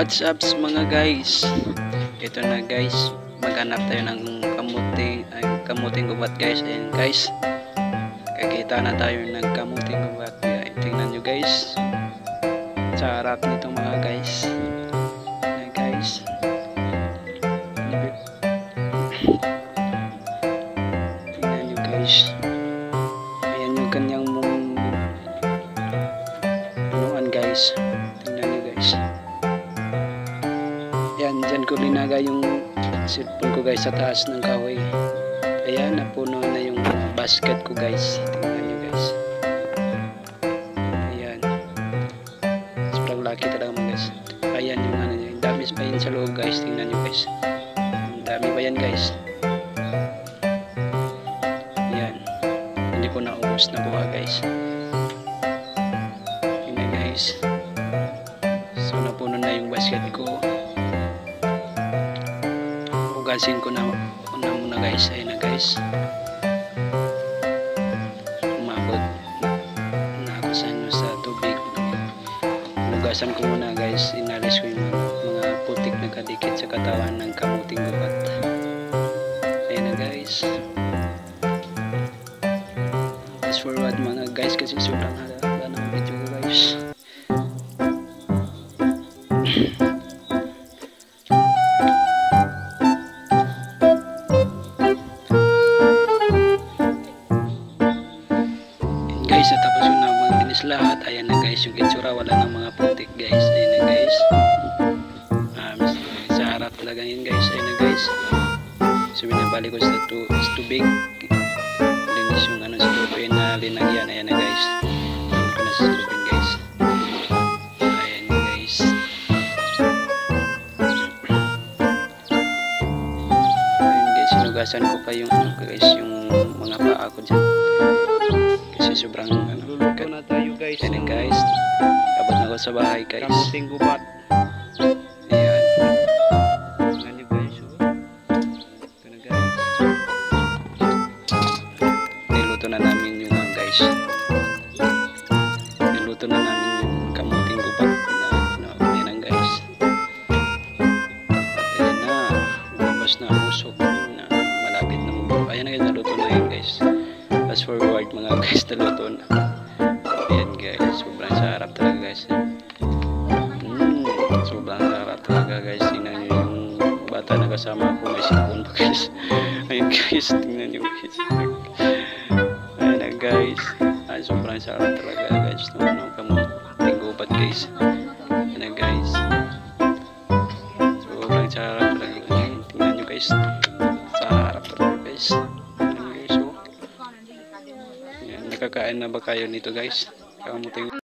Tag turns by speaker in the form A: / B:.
A: What's up mga guys? Ito na guys, maghanap tayo ng kamuting gubat guys. Ayan guys, kakita na tayo ng kamuting gubat. Ayan, tingnan nyo guys, sa harap nito mga guys. Ayan guys, tingnan nyo guys. Ayan yung kanyang punuan guys. Tingnan nyo guys. Yan, dyan ko linagay yung cellphone ko guys sa taas ng kahoy. Ayan, napuno na yung basket ko guys. Tingnan nyo guys. Ayan. Sobrang laki talaga mga guys. Ayan yung ano nyo. Ang dami pa yun sa loob guys. Tingnan nyo guys. Ang dami pa yan guys. Ayan. Hindi ko naubos na buha guys. Tingnan guys. So napuno na yung basket ko. Hugasin ko na muna guys. Ayun na guys, umabot na ako sa tubig. Hugasan ko muna guys. Inalis ko yung mga putik na kadikit sa katawan ng kamuting gubat. Ayun na guys. Fast forward mga guys kasi sobrang haba ng video ko guys. Guys, tapos yun na maglinis lahat. Ayan na guys, yung itsura wala ng mga putik guys. Ayan na guys, sa harap talaga yun guys. Ayan na guys, so binabalik ko sa tubig. Linis yung ano sa tubig na linagyan. Ayan na guys, linis ko na sa tubig guys. Ayan guys, ayan guys, sinugasan ko pa yung guys, yung mga paa ko dyan kasi sobrang
B: luluto na tayo guys.
A: Ayan guys, abot na ako sa bahay guys.
B: Kamuting gubat.
A: Ayan.
B: Tingnan nyo guys. Ito na guys.
A: Niluto na namin yung guys. Niluto na namin yung kamuting gubat ayan guys. At ayan na, lumabas na usok na malapit na mabuo. Ayan na guys, naluto na yun guys. Fast forward mga guys, naluto na. Ayan guys, sobrang sarap talaga guys. Sobrang sarap talaga guys. Tingnan nyo yung bata na kasama ko, may sipon pa guys. Ayan guys, tingnan nyo guys. Ayan na guys, sobrang sarap talaga guys. Kamuting gubat guys. Ayan na guys, sobrang sarap talaga guys. Tingnan nyo guys, sarap talaga guys. Nakakain na ba kayo nito guys? Kamuting